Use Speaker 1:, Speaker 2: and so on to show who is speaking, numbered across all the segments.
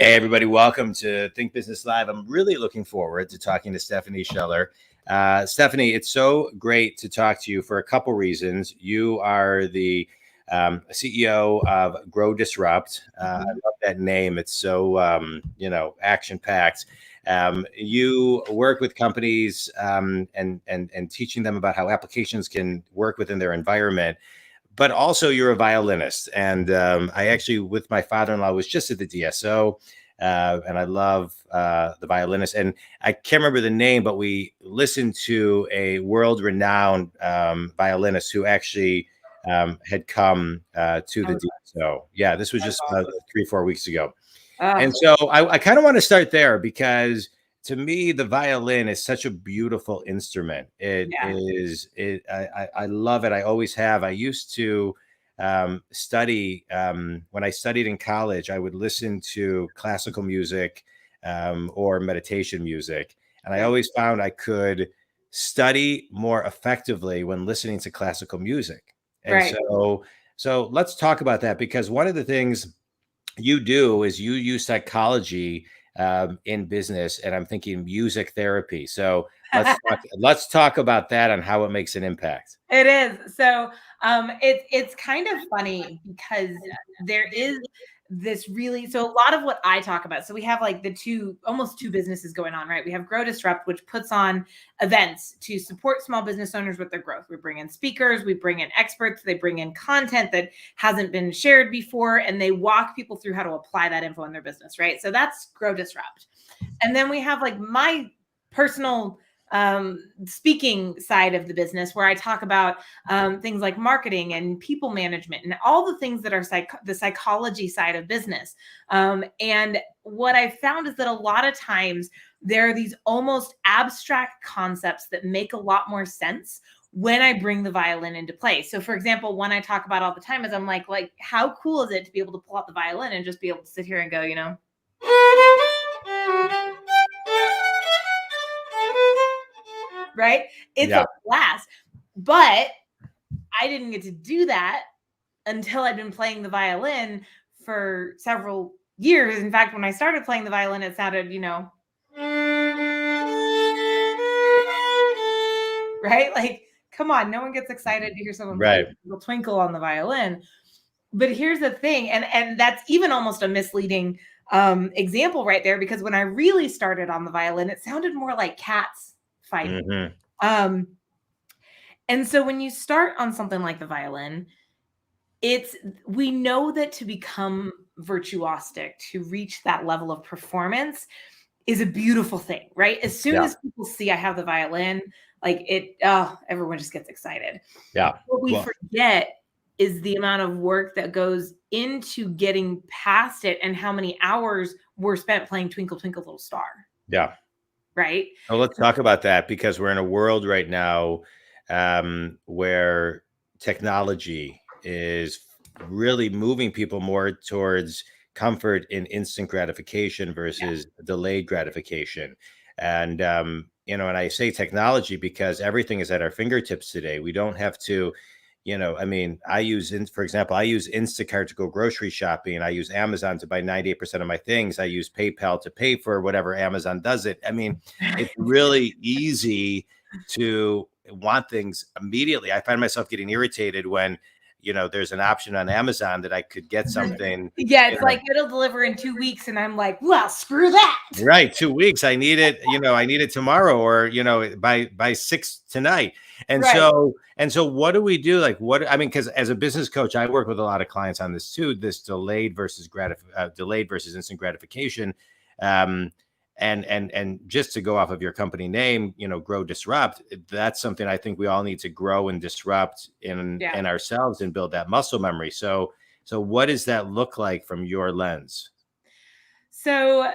Speaker 1: Hey, everybody, welcome to Think Business Live. I'm really looking forward to talking to Stephanie Scheller. Stephanie, it's so great to talk to you for a couple reasons. You are the CEO of Grow Disrupt. I love that name. It's so, action-packed. You work with companies and teaching them about how applications can work within their environment. But also you're a violinist. And I actually, with my father-in-law, was just at the DSO. And I love the violinist. And I can't remember the name, but we listened to a world-renowned violinist who actually had come to the DSO. Yeah, this was just 3-4 weeks ago. And so I kind of want to start there because to me, the violin is such a beautiful instrument. I love it. I always have. I used to study when I studied in college. I would listen to classical music or meditation music, and I always found I could study more effectively when listening to classical music. And so let's talk about that, because one of the things you do is you use psychology in business, and I'm thinking music therapy. So let's talk about that and how it makes an impact.
Speaker 2: It is. So it's kind of funny because there is this so a lot of what I talk about. So we have like almost two businesses going on, right? We have Grow Disrupt, which puts on events to support small business owners with their growth. We bring in speakers, we bring in experts, they bring in content that hasn't been shared before, and they walk people through how to apply that info in their business, right? So that's Grow Disrupt. And then we have like my personal speaking side of the business, where I talk about things like marketing and people management and all the things that are the psychology side of business. And what I found is that a lot of times there are these almost abstract concepts that make a lot more sense when I bring the violin into play. So for example, one I talk about all the time is I'm like, how cool is it to be able to pull out the violin and just be able to sit here and go, right? It's a blast. But I didn't get to do that until I'd been playing the violin for several years. In fact, when I started playing the violin, it sounded, right? Like, come on, no one gets excited to hear someone play Twinkle on the violin. But here's the thing, and that's even almost a misleading example right there, because when I really started on the violin, it sounded more like cats fighting. And so when you start on something like the violin, we know that to become virtuosic, to reach that level of performance, is a beautiful thing, right? As soon as people see I have the violin, everyone just gets excited.
Speaker 1: Yeah.
Speaker 2: What we forget is the amount of work that goes into getting past it and how many hours were spent playing Twinkle, Twinkle, Little Star.
Speaker 1: Yeah.
Speaker 2: Right.
Speaker 1: Well, let's talk about that, because we're in a world right now where technology is really moving people more towards comfort in instant gratification versus delayed gratification. And, and I say technology because everything is at our fingertips today. We don't have to, I use Instacart to go grocery shopping. I use Amazon to buy 98% of my things. I use PayPal to pay for whatever Amazon does it. I mean, it's really easy to want things immediately. I find myself getting irritated when, there's an option on Amazon that I could get something.
Speaker 2: Yeah, it's like it'll deliver in 2 weeks, and I'm like, well, screw that.
Speaker 1: Right, 2 weeks. I need it. I need it tomorrow, or by 6 tonight. And so what do we do? Because as a business coach, I work with a lot of clients on this too. This delayed versus instant gratification. And just to go off of your company name, Grow Disrupt, that's something I think we all need to grow and disrupt in ourselves and build that muscle memory. So what does that look like from your lens?
Speaker 2: So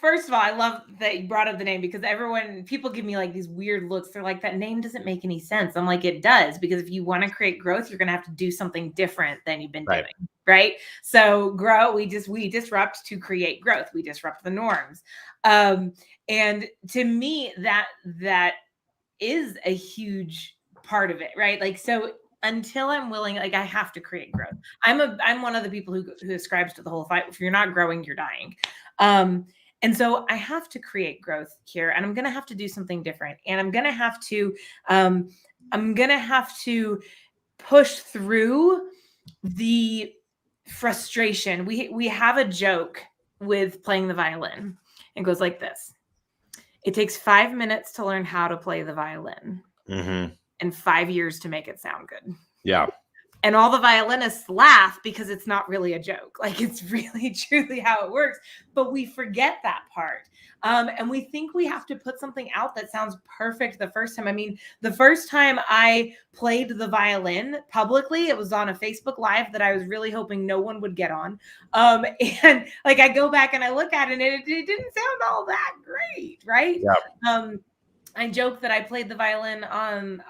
Speaker 2: first of all, I love that you brought up the name, because people give me like these weird looks. They're like, that name doesn't make any sense. I'm like, it does, because if you want to create growth, you're going to have to do something different than you've been doing. Right. So we disrupt to create growth. We disrupt the norms. And to me, that is a huge part of it. Right. Like, so until I'm willing, like I have to create growth. I'm one of the people who ascribes to the whole fight. If you're not growing, you're dying. And so I have to create growth here, and I'm going to have to do something different. And I'm going to have to push through the frustration. We have a joke with playing the violin. It goes like this. It takes 5 minutes to learn how to play the violin and 5 years to make it sound good.
Speaker 1: Yeah.
Speaker 2: And all the violinists laugh because it's not really a joke. Like it's really truly how it works, but we forget that part. And we think we have to put something out that sounds perfect the first time. I mean, the first time I played the violin publicly, it was on a Facebook Live that I was really hoping no one would get on. And like I go back and I look at it and it didn't sound all that great, right?
Speaker 1: Yeah.
Speaker 2: I joke that I played the violin on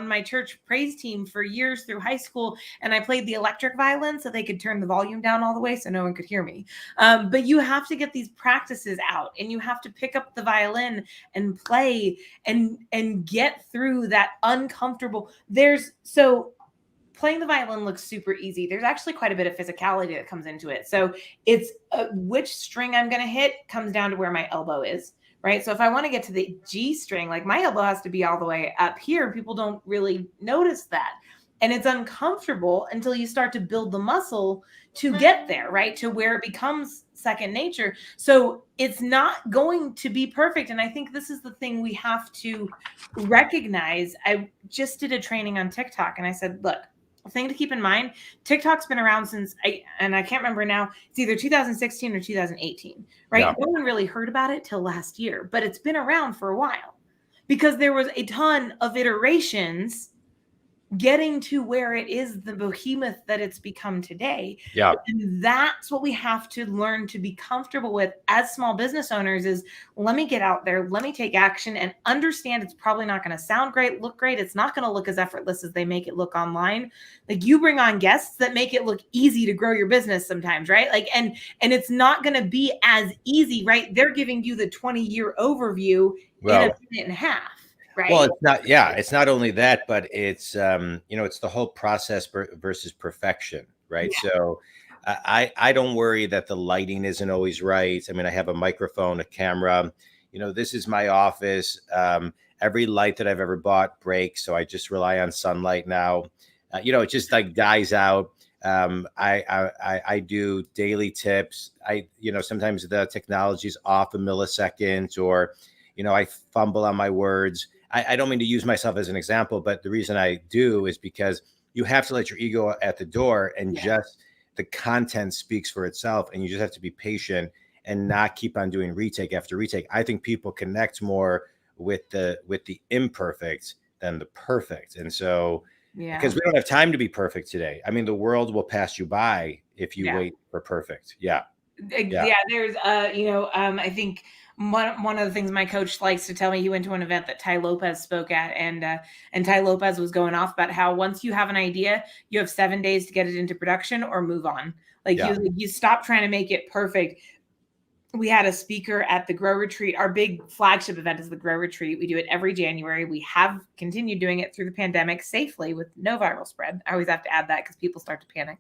Speaker 2: my church praise team for years through high school, and I played the electric violin so they could turn the volume down all the way so no one could hear me. But you have to get these practices out, and you have to pick up the violin and play and get through that uncomfortable. Playing the violin looks super easy. There's actually quite a bit of physicality that comes into it. So it's which string I'm going to hit comes down to where my elbow is. Right. So if I want to get to the G string, like my elbow has to be all the way up here. People don't really notice that. And it's uncomfortable until you start to build the muscle to get there, right? To where it becomes second nature. So it's not going to be perfect. And I think this is the thing we have to recognize. I just did a training on TikTok and I said, look, thing to keep in mind, TikTok's been around since I can't remember now. It's either 2016 or 2018, right?
Speaker 1: Yeah.
Speaker 2: No one really heard about it till last year, but it's been around for a while because there was a ton of iterations getting to where it is the behemoth that it's become today.
Speaker 1: Yeah.
Speaker 2: And that's what we have to learn to be comfortable with as small business owners is let me get out there, let me take action and understand it's probably not going to sound great, look great. It's not going to look as effortless as they make it look online. Like you bring on guests that make it look easy to grow your business sometimes, right? Like, and it's not going to be as easy, right? They're giving you the 20-year overview in a minute and a half. Right.
Speaker 1: Well, it's not. Yeah, it's not only that, but it's it's the whole process versus perfection, right? Yeah. So, I don't worry that the lighting isn't always right. I mean, I have a microphone, a camera. This is my office. Every light that I've ever bought breaks, so I just rely on sunlight now. It just like dies out. I do daily tips. Sometimes the technology's off a millisecond, or I fumble on my words. I don't mean to use myself as an example, but the reason I do is because you have to let your ego at the door and just the content speaks for itself. And you just have to be patient and not keep on doing retake after retake. I think people connect more with the imperfect than the perfect. And so, because we don't have time to be perfect today. I mean, the world will pass you by if you wait for perfect. Yeah.
Speaker 2: There's, I think one of the things my coach likes to tell me, he went to an event that Tai Lopez spoke at, and Tai Lopez was going off about how once you have an idea, you have 7 days to get it into production or move on. Like you stop trying to make it perfect. We had a speaker at the Grow Retreat. Our big flagship event is the Grow Retreat. We do it every January. We have continued doing it through the pandemic safely with no viral spread. I always have to add that because people start to panic.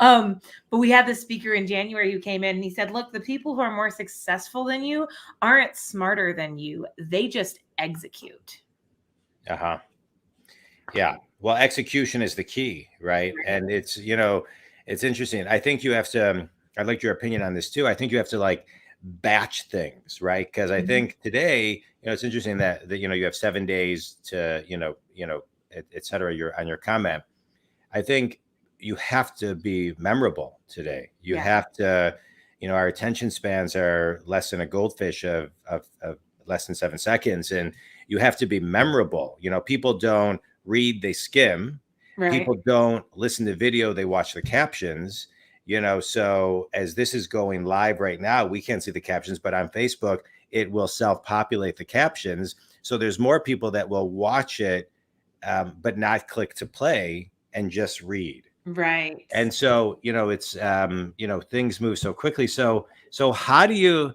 Speaker 2: But we had this speaker in January who came in and he said, look, the people who are more successful than you aren't smarter than you. They just execute.
Speaker 1: Yeah. Well, execution is the key, right? And it's interesting. I think you have to, I'd like your opinion on this too. I think you have to batch things, right? Because I think today, it's interesting that you have 7 days to, et cetera, you're on your comment. I think you have to be memorable today. You have to, our attention spans are less than a goldfish of less than 7 seconds. And you have to be memorable. People don't read, they skim. Right. People don't listen to video, they watch the captions. So as this is going live right now, we can't see the captions, but on Facebook, it will self-populate the captions. So there's more people that will watch it, but not click to play and just read.
Speaker 2: Right.
Speaker 1: And so, it's, things move so quickly. So how do you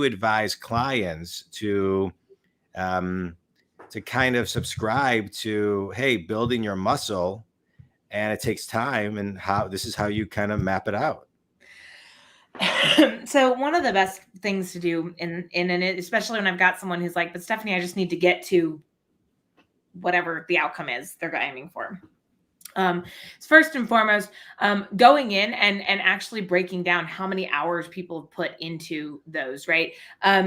Speaker 1: advise clients to to kind of subscribe to, hey, building your muscle, and it takes time, and this is how you kind of map it out.
Speaker 2: So one of the best things to do in it, especially when I've got someone who's like, but Stephanie, I just need to get to whatever the outcome is they're aiming for. First and foremost, going in and actually breaking down how many hours people have put into those, right?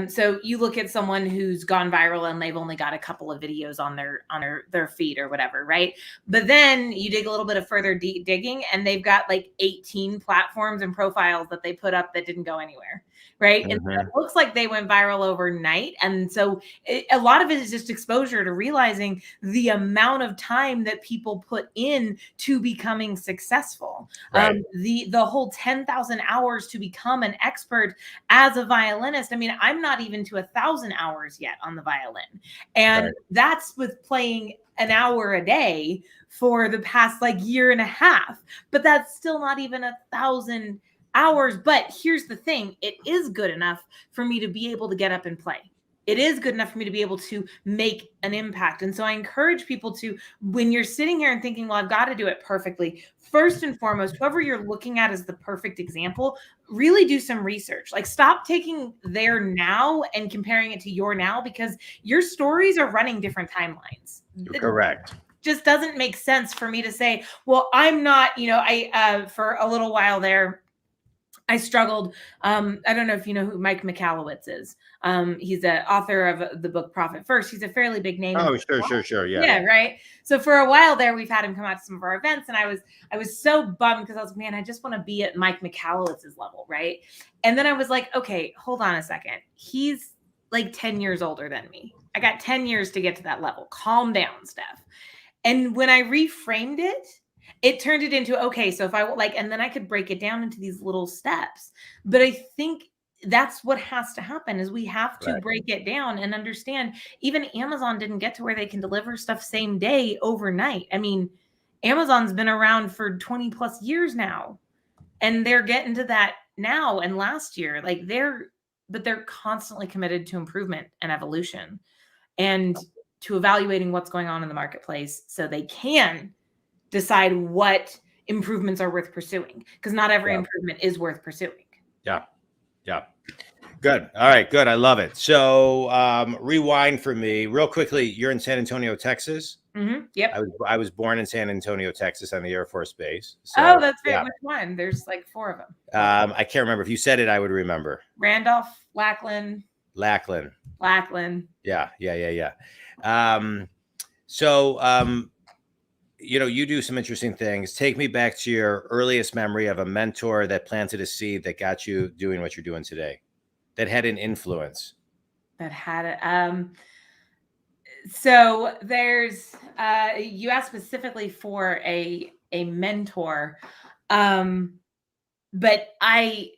Speaker 2: So you look at someone who's gone viral and they've only got a couple of videos on their feed or whatever, right? But then you dig a little bit of further digging, and they've got like 18 platforms and profiles that they put up that didn't go anywhere, right? And so it looks like they went viral overnight. And so a lot of it is just exposure to realizing the amount of time that people put in to becoming successful.
Speaker 1: Right.
Speaker 2: The whole 10,000 hours to become an expert as a violinist. I mean, I'm not even to 1,000 hours yet on the violin. And that's with playing an hour a day for the past like year and a half. But that's still not even 1,000 hours. But here's the thing, it is good enough for me to be able to get up and play. It is good enough for me to be able to make an impact. And so I encourage people to, when you're sitting here and thinking, well, I've got to do it perfectly, first and foremost, whoever you're looking at as the perfect example, really do some research. Like, stop taking their now and comparing it to your now, because your stories are running different timelines.
Speaker 1: Correct.
Speaker 2: Just doesn't make sense for me to say, well, I'm not, for a little while there, I struggled. I don't know if you know who Mike Michalowicz is. He's the author of the book Profit First. He's a fairly big name.
Speaker 1: Oh, sure.
Speaker 2: Yeah, right. So for a while there, we've had him come out to some of our events, and I was so bummed because I was, man, I just want to be at Mike Michalowicz's level, right? And then I was like, okay, hold on a second. He's like 10 years older than me. I got 10 years to get to that level. Calm down, Steph. And when I reframed it, it turned it into, okay, so if I like, and then I could break it down into these little steps. But I think that's what has to happen, is we have to break it down and understand. Even Amazon didn't get to where they can deliver stuff same day overnight. I mean, Amazon's been around for 20 plus years now, and they're getting to that now. And last year, like they're constantly committed to improvement and evolution, and to evaluating what's going on in the marketplace so they can decide what improvements are worth pursuing, because not every improvement is worth pursuing.
Speaker 1: Yeah. Good. All right. Good. I love it. So rewind for me real quickly. You're in San Antonio, Texas.
Speaker 2: Mm-hmm. Yep.
Speaker 1: I was born in San Antonio, Texas, on the Air Force Base.
Speaker 2: So, oh, that's great. Yeah. Which one? There's like 4 of them.
Speaker 1: I can't remember. If you said it, I would remember.
Speaker 2: Randolph, Lackland.
Speaker 1: Yeah. You do some interesting things. Take me back to your earliest memory of a mentor that planted a seed that got you doing what you're doing today, that had an influence.
Speaker 2: So there's, you asked specifically for a mentor. But I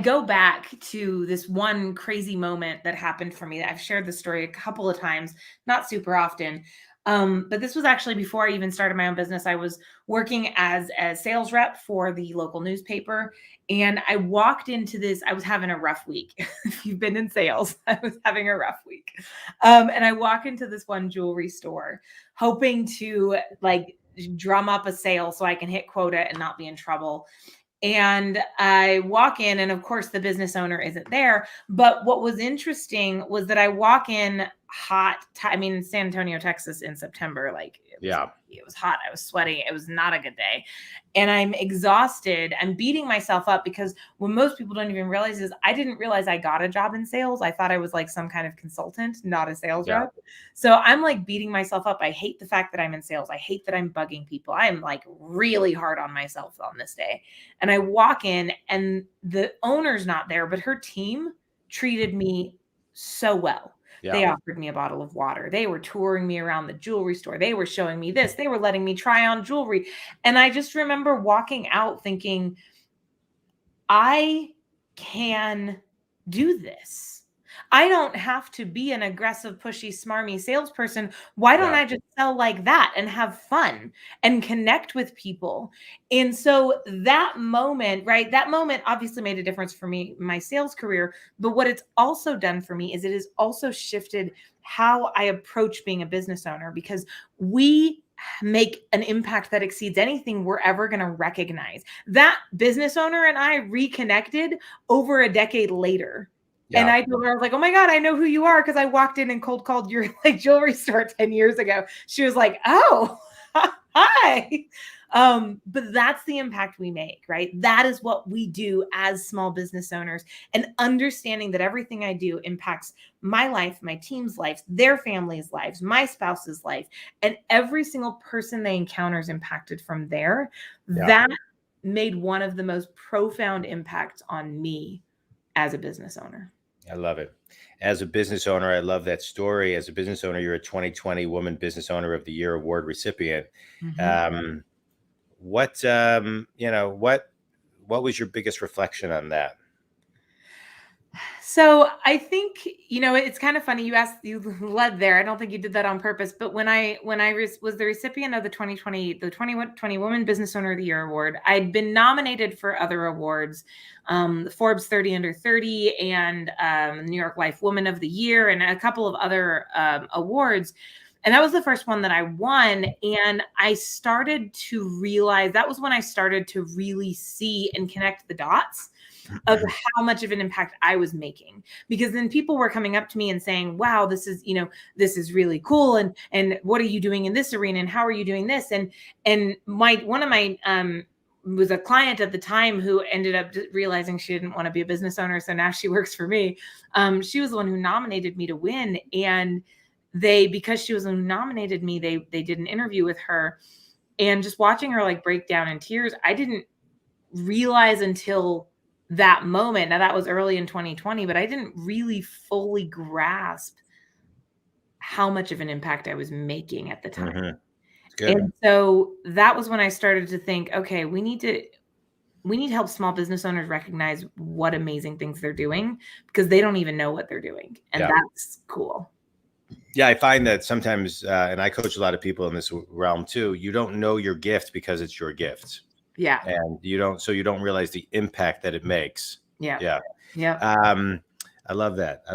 Speaker 2: go back to this one crazy moment that happened for me. I've shared the story a couple of times, not super often. But this was actually before I even started my own business. I was working as a sales rep for the local newspaper, and I walked into this. I was having a rough week. If you've been in sales, I was having a rough week. And I walk into this one jewelry store, hoping to like drum up a sale so I can hit quota and not be in trouble. And I walk in, and of course the business owner isn't there. But what was interesting was that I walk in hot. San Antonio, Texas in September, like it was hot. I was sweating. It was not a good day. And I'm exhausted. I'm beating myself up, because what most people don't even realize is I didn't realize I got a job in sales. I thought I was like some kind of consultant, not a sales rep. So I'm like beating myself up. I hate the fact that I'm in sales. I hate that I'm bugging people. I am like really hard on myself on this day. And I walk in, and the owner's not there, but her team treated me so well. Yeah. They offered me a bottle of water. They were touring me around the jewelry store. They were showing me this. They were letting me try on jewelry. And I just remember walking out thinking, I can do this. I don't have to be an aggressive, pushy, smarmy salesperson. Why don't I just sell like that and have fun and connect with people? And so that moment, right? That moment obviously made a difference for me, my sales career. But what it's also done for me is it has also shifted how I approach being a business owner, because we make an impact that exceeds anything we're ever going to recognize. That business owner and I reconnected over a decade later.
Speaker 1: Yeah.
Speaker 2: And I told her, I was like, oh my God, I know who you are, because I walked in and cold called your like jewelry store 10 years ago. She was like, oh, hi. But that's the impact we make, right? That is what we do as small business owners, and understanding that everything I do impacts my life, my team's lives, their families' lives, my spouse's life, and every single person they encounter is impacted from there.
Speaker 1: Yeah.
Speaker 2: That made one of the most profound impacts on me as a business owner.
Speaker 1: I love it. As a business owner, I love that story. As a business owner, you're a 2020 Woman Business Owner of the Year award recipient. What was your biggest reflection on that?
Speaker 2: So I think, it's kind of funny. You led there. I don't think you did that on purpose, but when I was the recipient of the 2020 Woman Business Owner of the Year award, I'd been nominated for other awards, the Forbes 30 Under 30 and New York Life Woman of the Year, and a couple of other awards. And that was the first one that I won. And I started to realize, that was when I started to really see and connect the dots of how much of an impact I was making. Because then people were coming up to me and saying, wow, this is really cool. And what are you doing in this arena? And how are you doing this? And one of my was a client at the time who ended up realizing she didn't want to be a business owner. So now she works for me. She was the one who nominated me to win. And because she was the one who nominated me, they did an interview with her, and just watching her like break down in tears, I didn't realize until that moment. Now that was early in 2020, but I didn't really fully grasp how much of an impact I was making at the time.
Speaker 1: Good.
Speaker 2: And so that was when I started to think, okay, we need to help small business owners recognize what amazing things they're doing, because they don't even know what they're doing. And that's cool.
Speaker 1: Yeah, I find that sometimes, and I coach a lot of people in this realm too, you don't know your gift because it's your gift.
Speaker 2: Yeah.
Speaker 1: And you don't realize the impact that it makes.
Speaker 2: Yeah.
Speaker 1: I love that.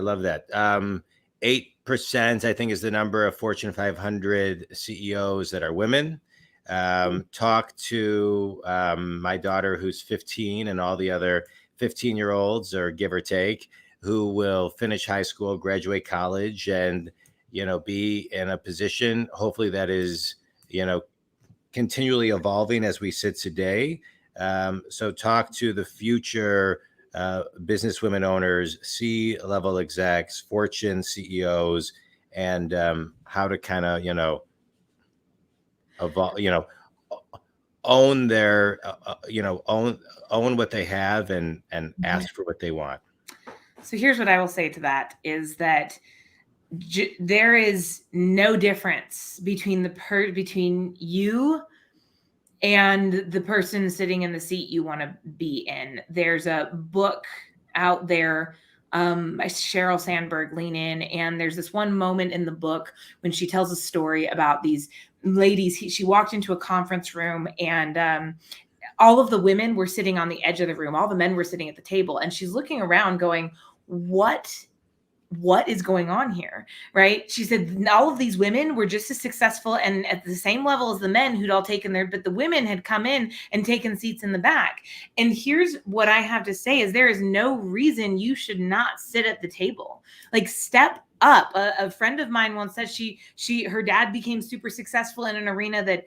Speaker 1: 8%, I think, is the number of Fortune 500 CEOs that are women. Talk to my daughter, who's 15, and all the other 15-year-olds, or give or take, who will finish high school, graduate college, and be in a position, hopefully, that is continually evolving as we sit today. So talk to the future business women owners, C-level execs, Fortune CEOs, and how to kind of, evolve, own their, own what they have, and ask for what they want.
Speaker 2: So here's what I will say to that is that there is no difference between between you and the person sitting in the seat you want to be in. There's a book out there by Sheryl Sandberg, Lean In, and there's this one moment in the book when she tells a story about these ladies. She walked into a conference room, and all of the women were sitting on the edge of the room. All the men were sitting at the table, and she's looking around going, what is going on here, right? She said all of these women were just as successful and at the same level as the men who'd all taken but the women had come in and taken seats in the back. And here's what I have to say is there is no reason you should not sit at the table. Like, step up. A friend of mine once said her dad became super successful in an arena that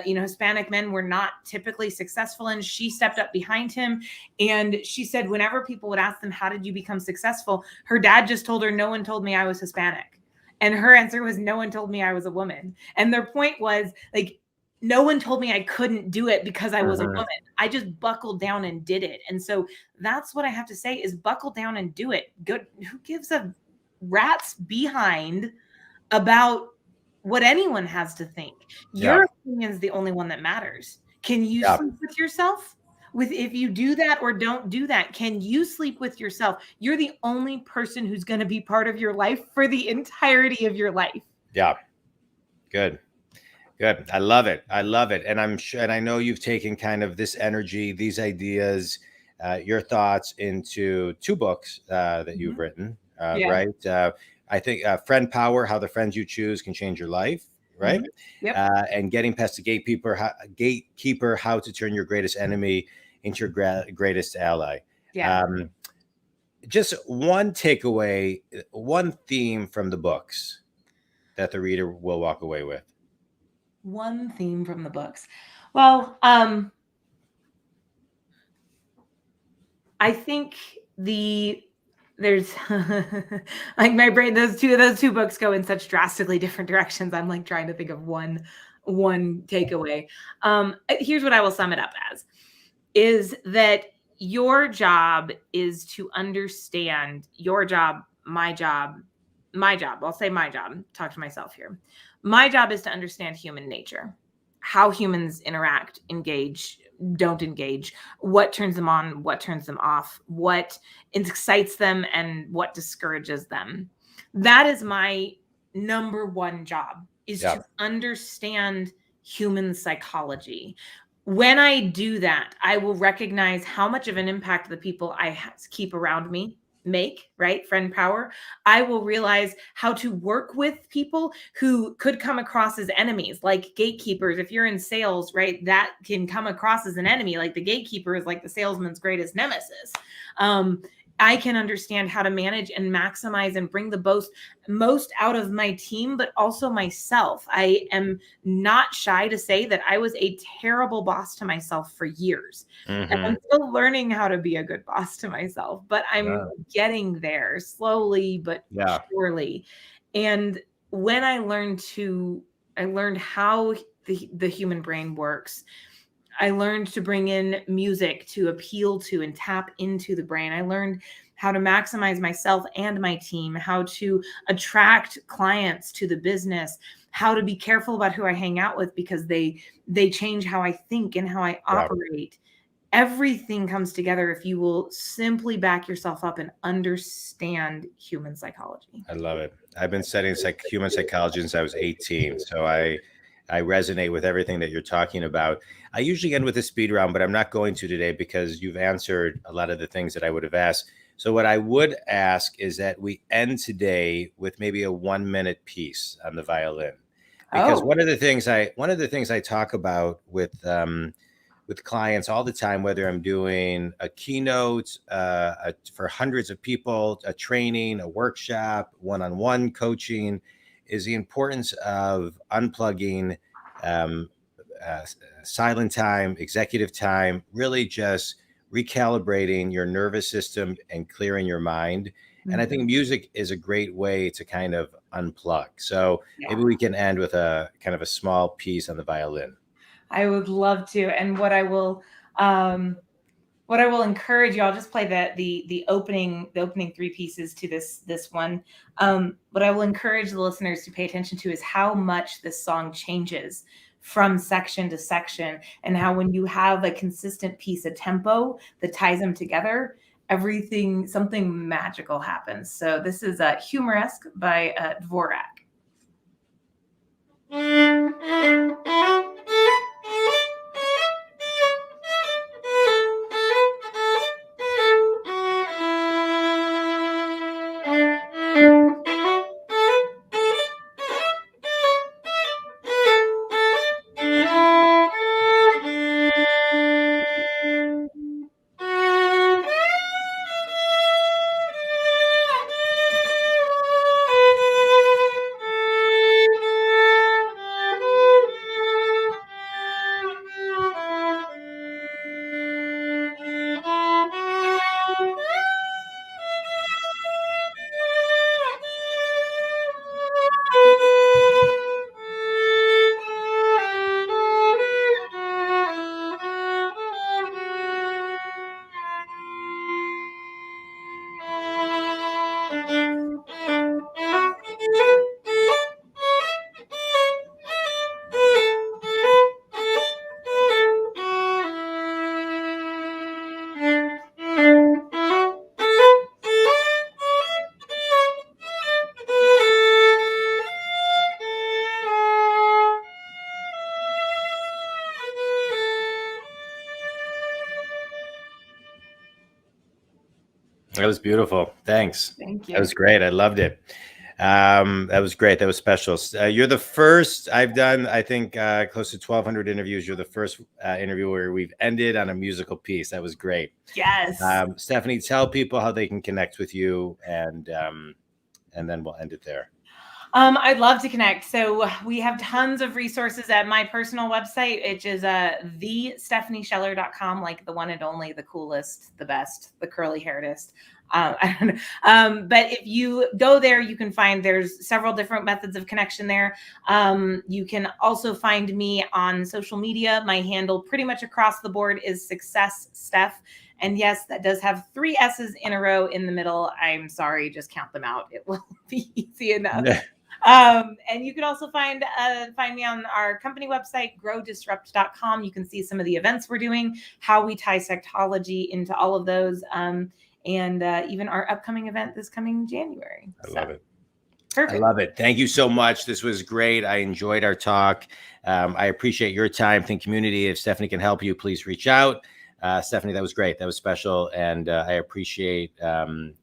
Speaker 2: Hispanic men were not typically successful in. She stepped up behind him, and she said whenever people would ask them, how did you become successful, her dad just told her, no one told me I was Hispanic. And her answer was, no one told me I was a woman. And their point was, like, no one told me I couldn't do it because I was a woman. I just buckled down and did it. And so that's what I have to say is buckle down and do it. Good. Who gives a rat's behind about what anyone has to think? Your opinion is the only one that matters. Can you sleep with yourself? with if you do that or don't do that. Can you sleep with yourself? You're the only person who's going to be part of your life for the entirety of your life.
Speaker 1: Yeah. Good. Good. I love it. I love it. And I'm sure, and I know you've taken kind of this energy, these ideas, your thoughts into 2 books that you've written,
Speaker 2: Yeah.
Speaker 1: right? I think Friend Power, How the Friends You Choose Can Change Your Life, right?
Speaker 2: Yep.
Speaker 1: And Getting Past the Gatekeeper, How to Turn Your Greatest Enemy into Your Greatest Ally.
Speaker 2: Yeah.
Speaker 1: Just one takeaway, one theme from the books that the reader will walk away with.
Speaker 2: One theme from the books. Well, I think there's like my brain, those two books go in such drastically different directions. I'm like trying to think of one takeaway. Here's what I will sum it up as, is that your job is to understand your job, my job. I'll say my job, talk to myself here. My job is to understand human nature, how humans interact, engage, don't engage, what turns them on, what turns them off, what excites them, and what discourages them. That is my number one job, is to understand human psychology. When I do that, I will recognize how much of an impact the people I keep around me make, right? Friend power. I will realize how to work with people who could come across as enemies, like gatekeepers. If you're in sales, right, that can come across as an enemy. Like the gatekeeper is like the salesman's greatest nemesis. I can understand how to manage and maximize and bring the most out of my team, but also myself. I am not shy to say that I was a terrible boss to myself for years. And I'm still learning how to be a good boss to myself, but I'm getting there slowly, but surely. And when I learned how the human brain works, I learned to bring in music to appeal to and tap into the brain. I learned how to maximize myself and my team, how to attract clients to the business, how to be careful about who I hang out with because they change how I think and how I operate. Everything comes together if you will simply back yourself up and understand human psychology.
Speaker 1: I love it. I've been studying human psychology since I was 18. So I resonate with everything that you're talking about. I usually end with a speed round, but I'm not going to today because you've answered a lot of the things that I would have asked. So what I would ask is that we end today with maybe a 1-minute piece on the violin, because one of the things I talk about with clients all the time, whether I'm doing a keynote for hundreds of people, a training, a workshop, one-on-one coaching, is the importance of unplugging, silent time, executive time, really just recalibrating your nervous system and clearing your mind. And I think music is a great way to kind of unplug. So maybe we can end with a kind of a small piece on the violin.
Speaker 2: I would love to. And what I will encourage you, I'll just play the opening 3 pieces to this one. What I will encourage the listeners to pay attention to is how much this song changes from section to section, and how when you have a consistent piece of tempo that ties them together, something magical happens. So this is Humoresque by Dvorak.
Speaker 1: That was beautiful. Thanks.
Speaker 2: Thank
Speaker 1: That
Speaker 2: you.
Speaker 1: was great. I loved it. That was great. That was special. You're the first I've done, I think, close to 1,200 interviews. You're the first interview where we've ended on a musical piece. That was great.
Speaker 2: Yes.
Speaker 1: Stephanie, tell people how they can connect with you, and then we'll end it there.
Speaker 2: I'd love to connect. So we have tons of resources at my personal website, which is thestephaniescheller.com, like the one and only, the coolest, the best, the curly hairedest. I don't know. But if you go there, you can find there's several different methods of connection there. You can also find me on social media. My handle pretty much across the board is Success Steph. And yes, that does have 3 S's in a row in the middle. I'm sorry, just count them out. It will be easy enough. And you can also find me on our company website, growdisrupt.com. You can see some of the events we're doing, how we tie sexology into all of those, and even our upcoming event this coming January.
Speaker 1: I love it.
Speaker 2: Perfect.
Speaker 1: I love it. Thank you so much. This was great. I enjoyed our talk. I appreciate your time. Think community. If Stephanie can help you, please reach out. Stephanie, that was great. That was special. And I appreciate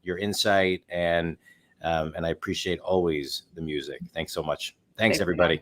Speaker 1: your insight, and I appreciate always the music. Thanks so much. Thanks, everybody.